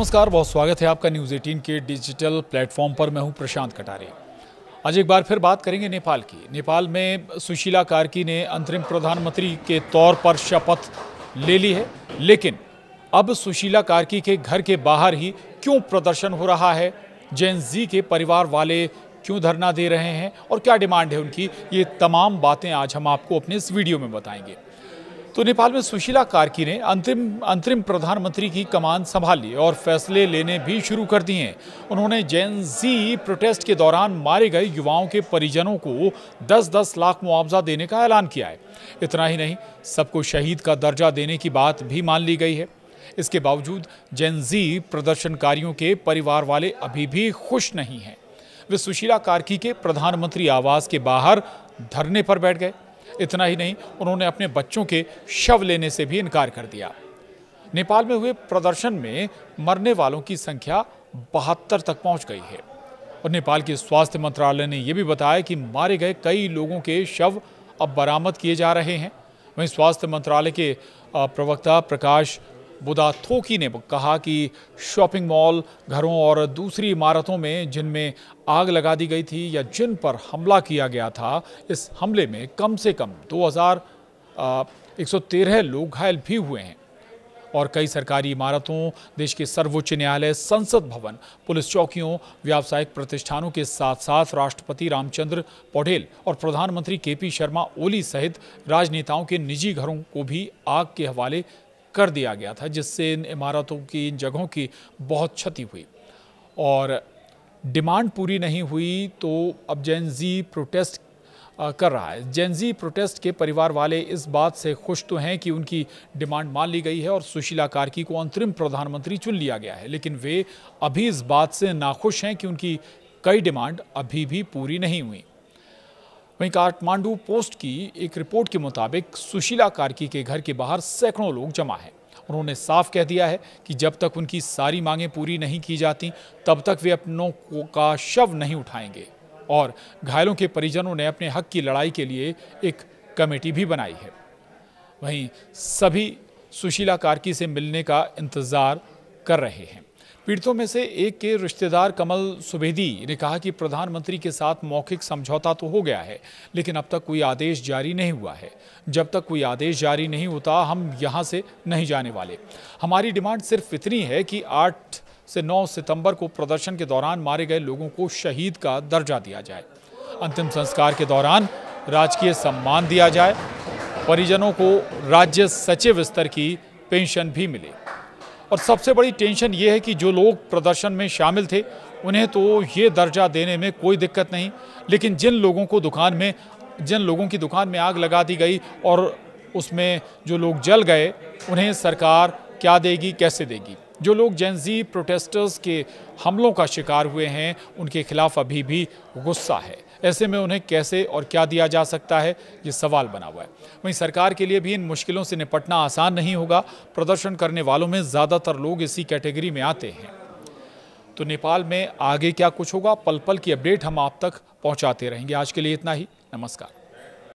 नमस्कार, बहुत स्वागत है आपका न्यूज़ 18 के डिजिटल प्लेटफॉर्म पर। मैं हूं प्रशांत कटारे। आज एक बार फिर बात करेंगे नेपाल की। नेपाल में सुशीला कार्की ने अंतरिम प्रधानमंत्री के तौर पर शपथ ले ली है, लेकिन अब सुशीला कार्की के घर के बाहर ही क्यों प्रदर्शन हो रहा है, जेन जी के परिवार वाले क्यों धरना दे रहे हैं और क्या डिमांड है उनकी, ये तमाम बातें आज हम आपको अपने इस वीडियो में बताएंगे। तो नेपाल में सुशीला कार्की ने अंतरिम प्रधानमंत्री की कमान संभाल ली और फैसले लेने भी शुरू कर दिए हैं। उन्होंने जेन जी प्रोटेस्ट के दौरान मारे गए युवाओं के परिजनों को 10-10 लाख मुआवजा देने का ऐलान किया है। इतना ही नहीं, सबको शहीद का दर्जा देने की बात भी मान ली गई है। इसके बावजूद जेन जी प्रदर्शनकारियों के परिवार वाले अभी भी खुश नहीं हैं। वे सुशीला कार्की के प्रधानमंत्री आवास के बाहर धरने पर बैठ गए। इतना ही नहीं, उन्होंने अपने बच्चों के शव लेने से भी इनकार कर दिया। नेपाल में हुए प्रदर्शन में मरने वालों की संख्या 72 तक पहुंच गई है और नेपाल के स्वास्थ्य मंत्रालय ने यह भी बताया कि मारे गए कई लोगों के शव अब बरामद किए जा रहे हैं। वहीं स्वास्थ्य मंत्रालय के प्रवक्ता प्रकाश बुदाथोकी ने कहा कि शॉपिंग मॉल, घरों और दूसरी इमारतों में जिनमें आग लगा दी गई थी या जिन पर हमला किया गया था, इस हमले में कम से कम 2113 लोग घायल भी हुए हैं और कई सरकारी इमारतों, देश के सर्वोच्च न्यायालय, संसद भवन, पुलिस चौकियों, व्यावसायिक प्रतिष्ठानों के साथ साथ राष्ट्रपति रामचंद्र पौडेल और प्रधानमंत्री केपी शर्मा ओली सहित राजनेताओं के निजी घरों को भी आग के हवाले कर दिया गया था, जिससे इन इमारतों की, इन जगहों की बहुत क्षति हुई और डिमांड पूरी नहीं हुई। तो अब जेन जी प्रोटेस्ट कर रहा है। जेन जी प्रोटेस्ट के परिवार वाले इस बात से खुश तो हैं कि उनकी डिमांड मान ली गई है और सुशीला कार्की को अंतरिम प्रधानमंत्री चुन लिया गया है, लेकिन वे अभी इस बात से नाखुश हैं कि उनकी कई डिमांड अभी भी पूरी नहीं हुई। वहीं काठमांडू पोस्ट की एक रिपोर्ट के मुताबिक सुशीला कार्की के घर के बाहर सैकड़ों लोग जमा हैं। उन्होंने साफ कह दिया है कि जब तक उनकी सारी मांगें पूरी नहीं की जाती, तब तक वे अपनों का शव नहीं उठाएंगे और घायलों के परिजनों ने अपने हक की लड़ाई के लिए एक कमेटी भी बनाई है। वहीं सभी सुशीला कार्की से मिलने का इंतजार कर रहे हैं। पीड़ितों में से एक के रिश्तेदार कमल सुवेदी ने कहा कि प्रधानमंत्री के साथ मौखिक समझौता तो हो गया है, लेकिन अब तक कोई आदेश जारी नहीं हुआ है। जब तक कोई आदेश जारी नहीं होता, हम यहाँ से नहीं जाने वाले। हमारी डिमांड सिर्फ इतनी है कि 8 से 9 सितंबर को प्रदर्शन के दौरान मारे गए लोगों को शहीद का दर्जा दिया जाए, अंतिम संस्कार के दौरान राजकीय सम्मान दिया जाए, परिजनों को राज्य सचिव स्तर की पेंशन भी मिले। और सबसे बड़ी टेंशन ये है कि जो लोग प्रदर्शन में शामिल थे, उन्हें तो ये दर्जा देने में कोई दिक्कत नहीं, लेकिन जिन लोगों की दुकान में आग लगा दी गई और उसमें जो लोग जल गए, उन्हें सरकार क्या देगी, कैसे देगी। जो लोग जेन जी प्रोटेस्टर्स के हमलों का शिकार हुए हैं, उनके खिलाफ अभी भी गुस्सा है। ऐसे में उन्हें कैसे और क्या दिया जा सकता है, ये सवाल बना हुआ है। वहीं सरकार के लिए भी इन मुश्किलों से निपटना आसान नहीं होगा। प्रदर्शन करने वालों में ज़्यादातर लोग इसी कैटेगरी में आते हैं। तो नेपाल में आगे क्या कुछ होगा, पल पल की अपडेट हम आप तक पहुंचाते रहेंगे। आज के लिए इतना ही। नमस्कार।